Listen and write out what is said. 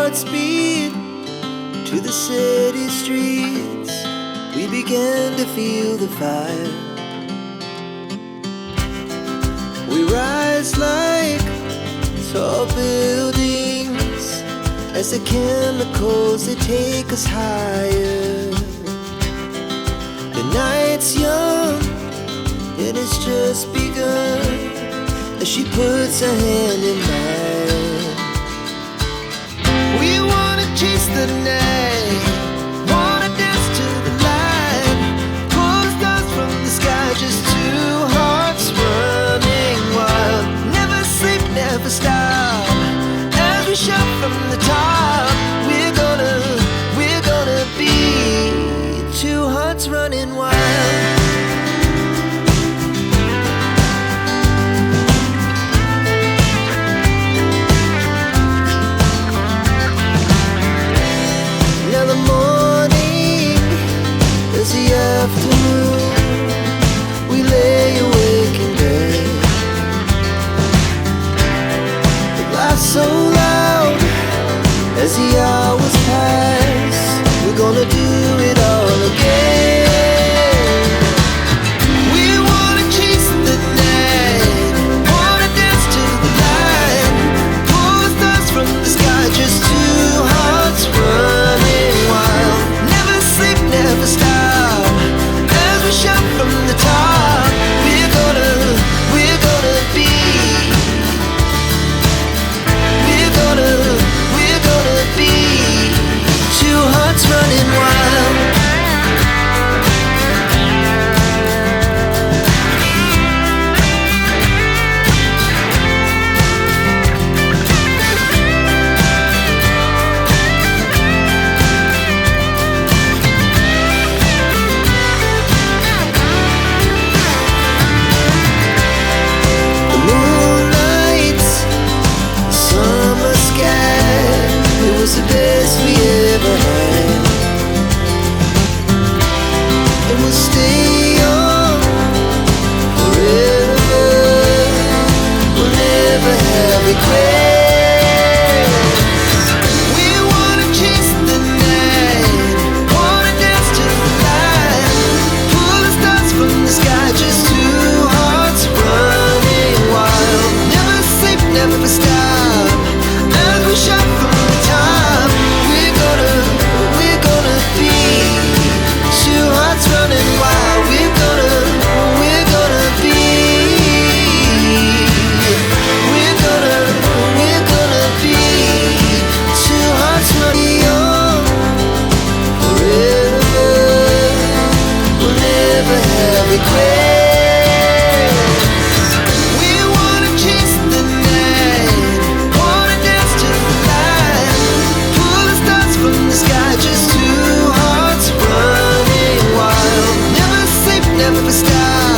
hearts beat to the city streets. We began to feel the fire. We rise like tall buildings as the chemicals, they take us higher. The night's young and it's just begun as she puts her hand in mine. We wanna chase the night, wanna dance to the light, pull the stars from the sky, just two hearts running wild. Never sleep, never stop, as we shout from the top. We're gonna be two hearts running wild. Now the morning is the afternoon. We lay awake in bed. The laughs so loud as the hours pass. We're gonna do it all again. We wanna chase the night, wanna dance to the light, pull the stars from the sky, just two hearts running wild. Never sleep, never stop, as we shout from the top. We're gonna be, we're gonna be two hearts running wild. The moonlight, summer sky, it was the best we ever had. And we'll stay young forever. We'll never have regrets. We wanna chase the night, wanna dance to the light, pull the stars from the sky, just two hearts running wild. Never sleep, never stop, as we shout from the top. We're gonna be two hearts running wild. We're gonna be, we're gonna be two hearts running young forever. We'll never have regrets. We wanna chase the night, wanna dance to the light, pull the stars from the sky, just two hearts running wild. Never sleep, never stop.